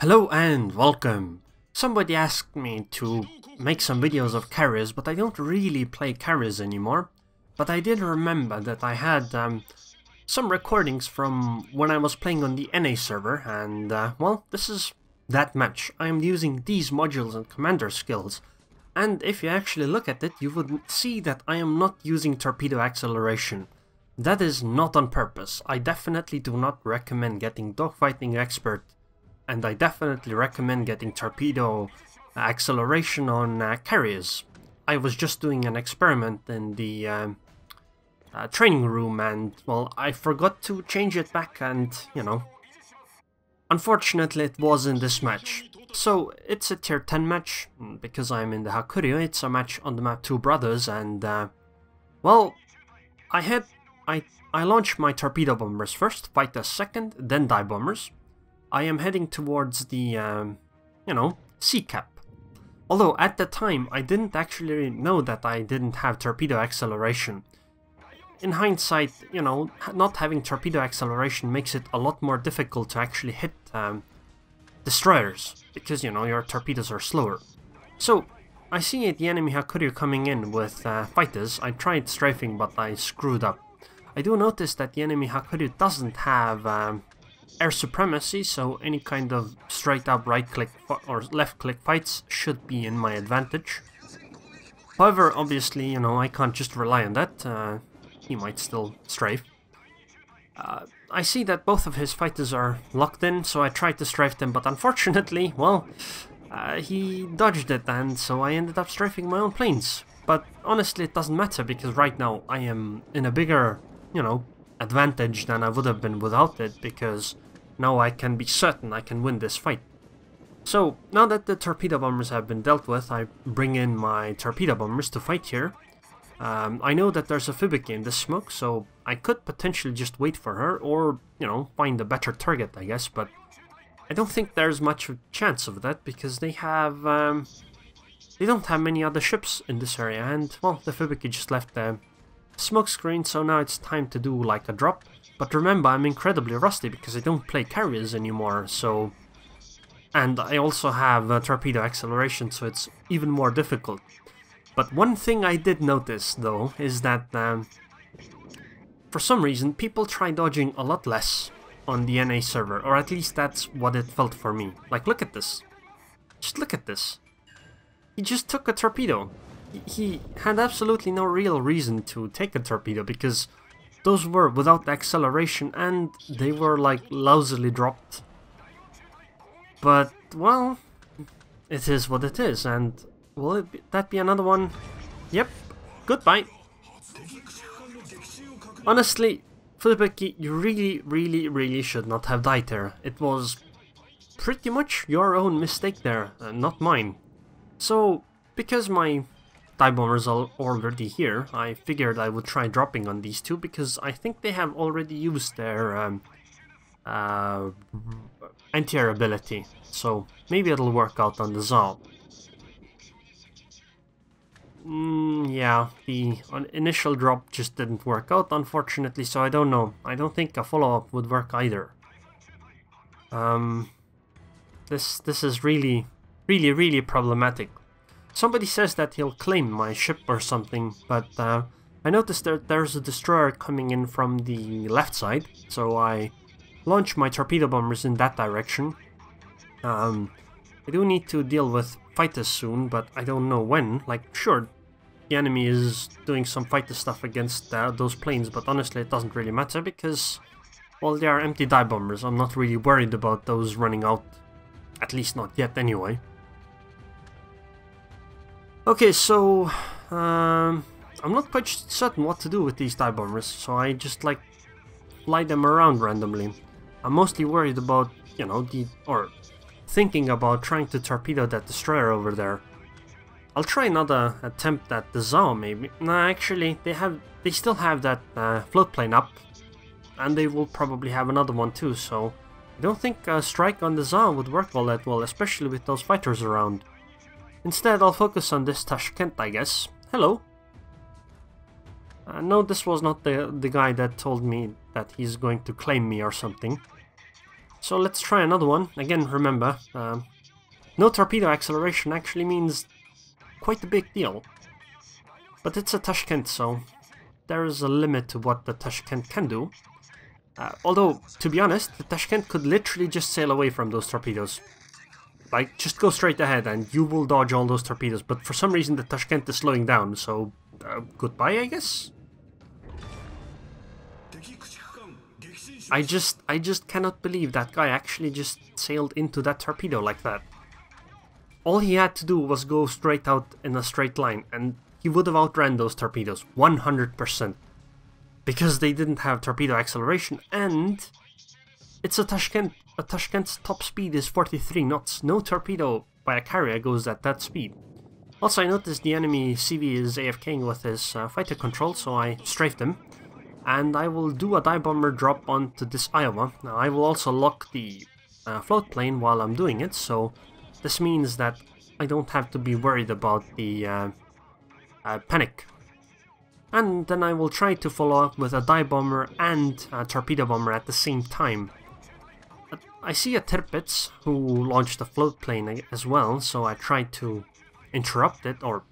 Hello and welcome. Somebody asked me to make some videos of carriers, but I don't really play carriers anymore. But I did remember that I had some recordings from when I was playing on the NA server, and well, this is that match. I am using these modules and commander skills, and if you actually look at it, you would see that I am not using Torpedo Acceleration. That is not on purpose. I definitely do not recommend getting Dogfighting Expert, and I definitely recommend getting Torpedo Acceleration on carriers. I was just doing an experiment in the training room, and well, I forgot to change it back, and you know, unfortunately it was in this match. So it's a tier 10 match, because I'm in the Hakuryu. It's a match on the map Two Brothers, and well, I launched my torpedo bombers first, fighters second, then dive bombers. I am heading towards the, you know, sea cap. Although at the time I didn't actually know that I didn't have torpedo acceleration. In hindsight, you know, not having torpedo acceleration makes it a lot more difficult to actually hit destroyers, because, you know, your torpedoes are slower. So I see the enemy Hakuryu coming in with fighters. I tried strafing, but I screwed up. I do notice that the enemy Hakuryu doesn't have air supremacy, so any kind of straight up right click or left click fights should be in my advantage. However, obviously, you know, I can't just rely on that. He might still strafe. I see that both of his fighters are locked in, so I tried to strafe them, but unfortunately, well, he dodged it, and so I ended up strafing my own planes. But honestly, it doesn't matter, because right now I am in a bigger, you know, advantage than I would have been without it, because now I can be certain I can win this fight. So now that the torpedo bombers have been dealt with, I bring in my torpedo bombers to fight here. I know that there's a Fubiki in this smoke, so I could potentially just wait for her, or, you know, find a better target, I guess, but I don't think there's much chance of that, because they have, they don't have many other ships in this area, and, well, the Fubiki just left the smoke screen, so now it's time to do, like, a drop. But remember, I'm incredibly rusty, because I don't play carriers anymore, so... And I also have torpedo acceleration, so it's even more difficult. But one thing I did notice, though, is that for some reason people try dodging a lot less on the NA server, or at least that's what it felt for me. Like, look at this. Just look at this. He just took a torpedo. He had absolutely no real reason to take a torpedo, because those were without acceleration and they were like lousily dropped. But, well, it is what it is, and will that be another one? Yep. Goodbye. Honestly, Fubiki, you really should not have died there. It was pretty much your own mistake there, not mine. So, because my dive bombers are already here, I figured I would try dropping on these two, because I think they have already used their anti-air ability. So, maybe it'll work out on the Zao. Yeah, the initial drop just didn't work out, unfortunately, so I don't know. I don't think a follow-up would work either. This is really problematic. Somebody says that he'll claim my ship or something, but I noticed that there's a destroyer coming in from the left side, so I launch my torpedo bombers in that direction. I do need to deal with fighters soon, but I don't know when. Like, sure, the enemy is doing some fighter stuff against those planes, but honestly it doesn't really matter, because, well, they are empty dive bombers. I'm not really worried about those running out, at least not yet anyway. Okay, so I'm not quite certain what to do with these dive bombers, so I just, like, fly them around randomly. I'm mostly worried about, you know, thinking about trying to torpedo that destroyer over there. I'll try another attempt at the Zao, maybe. Nah, actually, they still have that float plane up, and they will probably have another one too, so I don't think a strike on the Zao would work all that well, especially with those fighters around. Instead, I'll focus on this Tashkent, I guess. Hello. No, this was not the guy that told me that he's going to claim me or something. So let's try another one. Again, remember, no torpedo acceleration actually means quite a big deal. But it's a Tashkent, so there is a limit to what the Tashkent can do. Although, to be honest, the Tashkent could literally just sail away from those torpedoes. Like, just go straight ahead and you will dodge all those torpedoes, but for some reason the Tashkent is slowing down, so goodbye, I guess? I just cannot believe that guy actually just sailed into that torpedo like that. All he had to do was go straight out in a straight line, and he would have outran those torpedoes 100%. Because they didn't have torpedo acceleration, and it's a Tashkent. A Tashkent's top speed is 43 knots. No torpedo by a carrier goes at that speed. Also, I noticed the enemy CV is AFKing with his fighter control, so I strafed him. And I will do a dive bomber drop onto this Iowa. Now, I will also lock the float plane while I'm doing it, so this means that I don't have to be worried about the panic. And then I will try to follow up with a dive bomber and a torpedo bomber at the same time. I see a Tirpitz who launched a float plane as well, so I tried to interrupt it, or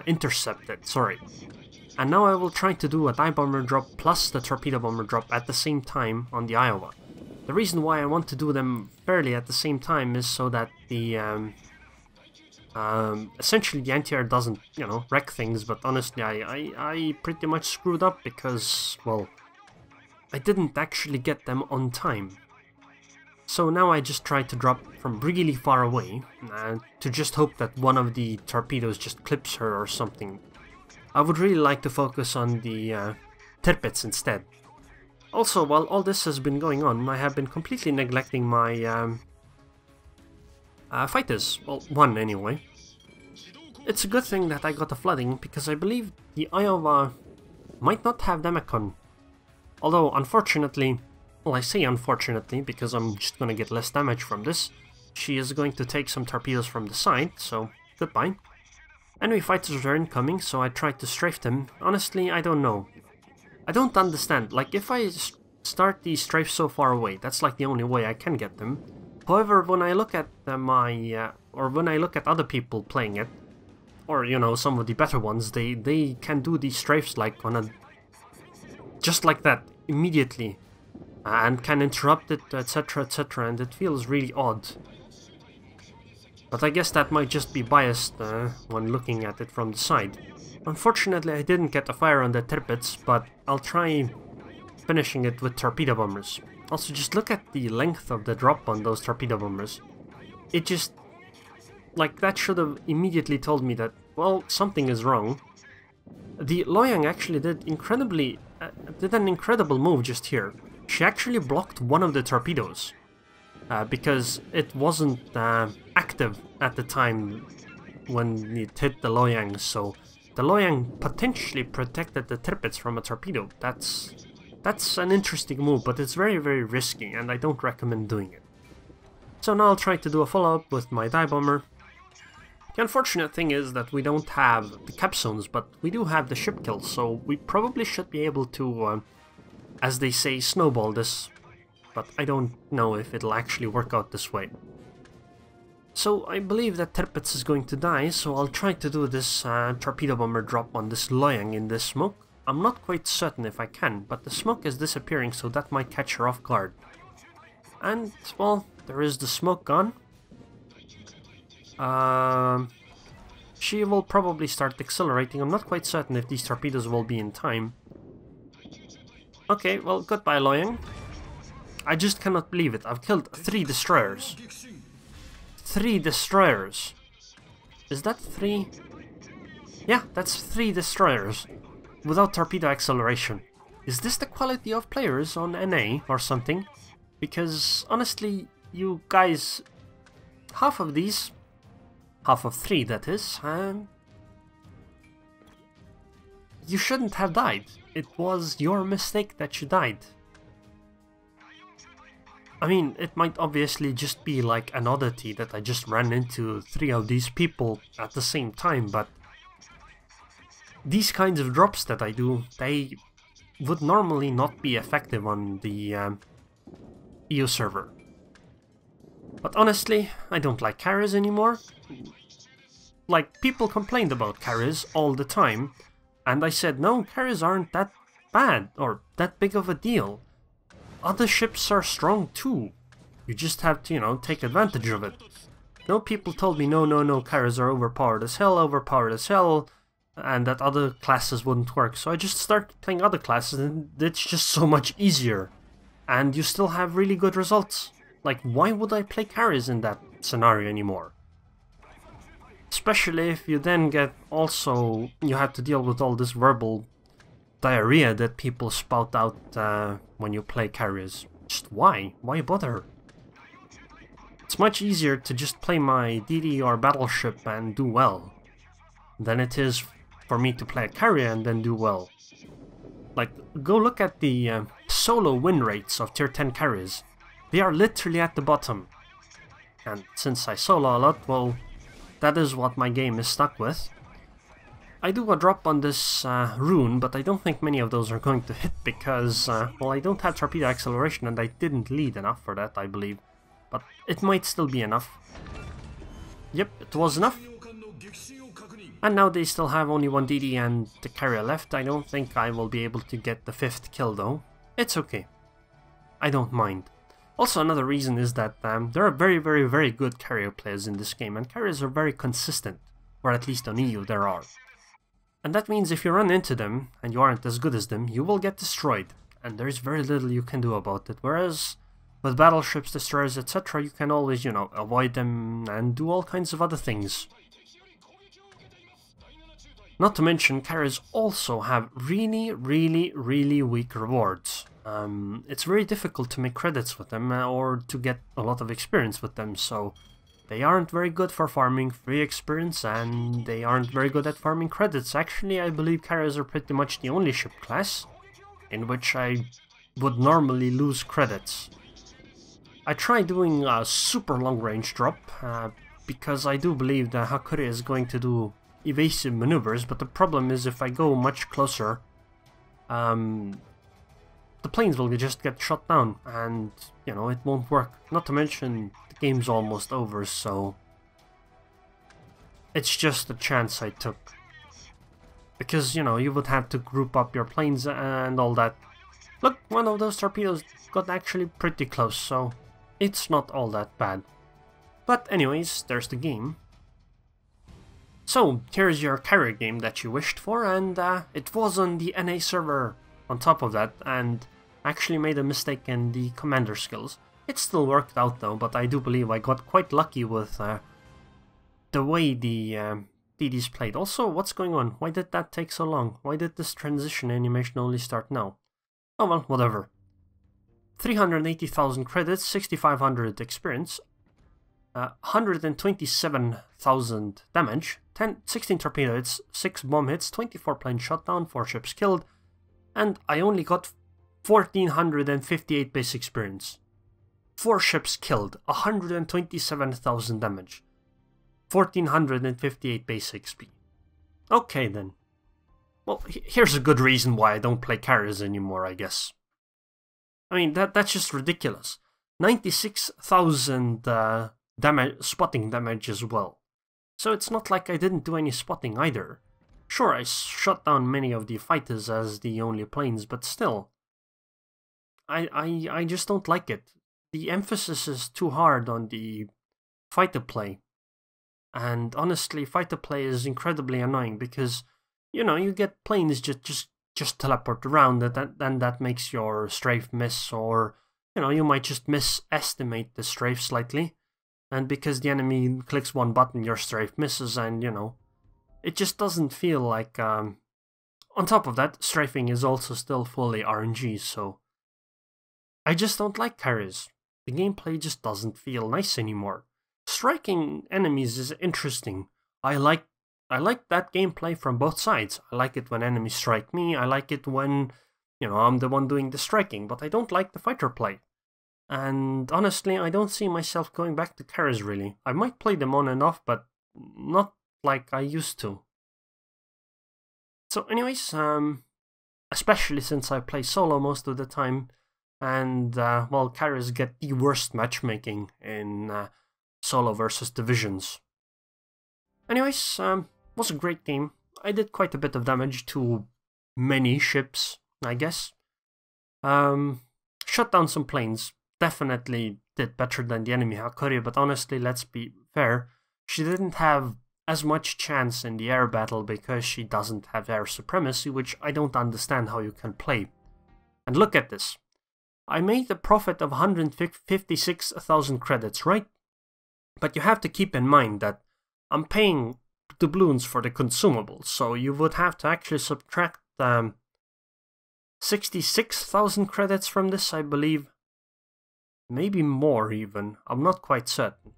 intercept it, sorry. And now I will try to do a dive bomber drop plus the torpedo bomber drop at the same time on the Iowa. The reason why I want to do them fairly at the same time is so that the essentially the anti-air doesn't, you know, wreck things, but honestly I pretty much screwed up because, well, I didn't actually get them on time. So now I just try to drop from really far away, to just hope that one of the torpedoes just clips her or something. I would really like to focus on the Tirpitz instead. Also, while all this has been going on, I have been completely neglecting my fighters. Well, one anyway. It's a good thing that I got a flooding, because I believe the Iowa might not have Demicon. Although, unfortunately, well, I say unfortunately because I'm just gonna get less damage from this, she is going to take some torpedoes from the side, so goodbye. Enemy fighters are incoming, so I tried to strafe them. Honestly, I don't know. I don't understand. Like, if I start these strafes so far away, that's like the only way I can get them. However, when I look at when I look at other people playing it, or, you know, some of the better ones, they can do these strafes like on a... just like that, immediately. And can interrupt it, etc, etc, and it feels really odd. But I guess that might just be biased when looking at it from the side. Unfortunately, I didn't get a fire on the Tirpitz, but I'll try finishing it with torpedo bombers. Also, just look at the length of the drop on those torpedo bombers. It just... like, that should have immediately told me that, well, something is wrong. The Loyang actually did an incredible move just here. She actually blocked one of the torpedoes, because it wasn't active at the time when it hit the Loyang, so the Loyang potentially protected the Tirpitz from a torpedo. That's an interesting move, but it's very, very risky, and I don't recommend doing it. So now I'll try to do a follow-up with my dive bomber. The unfortunate thing is that we don't have the capstones, but we do have the ship kills, so we probably should be able to, as they say, snowball this, but I don't know if it'll actually work out this way. So I believe that Tirpitz is going to die, so I'll try to do this torpedo bomber drop on this Loyang in this smoke. I'm not quite certain if I can, but the smoke is disappearing, so that might catch her off guard. And, well, there is the smoke gone. She will probably start accelerating. I'm not quite certain if these torpedoes will be in time. Okay, well, goodbye, Loyang. I just cannot believe it. I've killed 3 destroyers. 3 destroyers. Is that 3? Yeah, that's 3 destroyers. Without torpedo acceleration. Is this the quality of players on NA or something? Because, honestly, you guys... half of these... half of 3, that is, you shouldn't have died. It was your mistake that you died. I mean, it might obviously just be like an oddity that I just ran into 3 of these people at the same time, but these kinds of drops that I do, they would normally not be effective on the EU server. But honestly, I don't like carries anymore. Like, people complained about carries all the time, and I said, no, carries aren't that bad or that big of a deal. Other ships are strong too. You just have to, you know, take advantage of it. No, people told me, no, carries are overpowered as hell, and that other classes wouldn't work. So I just started playing other classes, and it's just so much easier. And you still have really good results. Like, why would I play carries in that scenario anymore? Especially if you then get also, you have to deal with all this verbal diarrhea that people spout out when you play carries. Just why? Why bother? It's much easier to just play my DD or battleship and do well than it is for me to play a carry and then do well. Like, go look at the solo win rates of tier 10 carries. They are literally at the bottom. And since I solo a lot, well, that is what my game is stuck with. I do a drop on this rune, but I don't think many of those are going to hit because, well, I don't have Torpedo Acceleration and I didn't lead enough for that, I believe. But it might still be enough. Yep, it was enough. And now they still have only one DD and the carrier left. I don't think I will be able to get the 5th kill though. It's okay. I don't mind. Also, another reason is that there are very good carrier players in this game, and carriers are very consistent, or at least on EU there are. And that means if you run into them, and you aren't as good as them, you will get destroyed, and there's very little you can do about it, whereas with battleships, destroyers, etc., you can always, you know, avoid them and do all kinds of other things. Not to mention, carriers also have really weak rewards. It's very difficult to make credits with them or to get a lot of experience with them, so they aren't very good for farming free experience and they aren't very good at farming credits. Actually, I believe carriers are pretty much the only ship class in which I would normally lose credits. I tried doing a super long range drop because I do believe that Hakuryu is going to do evasive maneuvers, but the problem is if I go much closer, the planes will just get shot down and, you know, it won't work. Not to mention the game's almost over, so it's just a chance I took. Because, you know, you would have to group up your planes and all that. Look, one of those torpedoes got actually pretty close, so it's not all that bad. But anyways, there's the game. So, here's your carrier game that you wished for, and it was on the NA server on top of that, and actually made a mistake in the commander skills. It still worked out though, but I do believe I got quite lucky with the way the DDs played. Also, what's going on? Why did that take so long? Why did this transition animation only start now? Oh well, whatever. 380,000 credits, 6,500 experience, 127,000 damage, 16 torpedo hits, 6 bomb hits, 24 plane shot down, 4 ships killed, and I only got 1,458 base experience. 4 ships killed, 127,000 damage, 1,458 base XP. Okay then. Well, here's a good reason why I don't play carriers anymore, I guess. I mean, that's just ridiculous. 96,000 spotting damage as well. So it's not like I didn't do any spotting either. Sure, I shot down many of the fighters as the only planes, but still. I just don't like it. The emphasis is too hard on the fighter play. And honestly, fighter play is incredibly annoying because, you know, you get planes just teleport around and that makes your strafe miss, or, you know, you might just misestimate the strafe slightly. And because the enemy clicks one button, your strafe misses, and, you know, it just doesn't feel like... On top of that, strafing is also still fully RNG, so... I just don't like carriers. The gameplay just doesn't feel nice anymore. Striking enemies is interesting. I like that gameplay from both sides. I like it when enemies strike me, I like it when, you know, I'm the one doing the striking, but I don't like the fighter play. And honestly, I don't see myself going back to carriers really. I might play them on and off, but not like I used to. So anyways, especially since I play solo most of the time, and well, carriers get the worst matchmaking in solo versus divisions. Anyways, was a great game. I did quite a bit of damage to many ships, I guess. Shut down some planes. Definitely did better than the enemy Hakuryu, but honestly, let's be fair, she didn't have as much chance in the air battle because she doesn't have air supremacy, which I don't understand how you can play. And look at this. I made a profit of 156,000 credits, right? But you have to keep in mind that I'm paying doubloons for the consumables, so you would have to actually subtract 66,000 credits from this, I believe. Maybe more even, I'm not quite certain.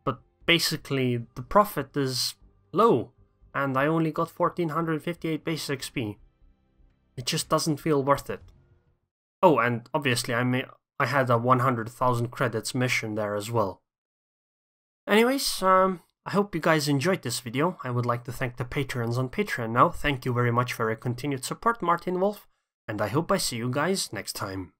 But basically, the profit is low, and I only got 1458 base XP. It just doesn't feel worth it. Oh, and obviously I had a 100,000 credits mission there as well. Anyways, I hope you guys enjoyed this video. I would like to thank the patrons on Patreon now. Thank you very much for your continued support, Martin Wolf, and I hope I see you guys next time.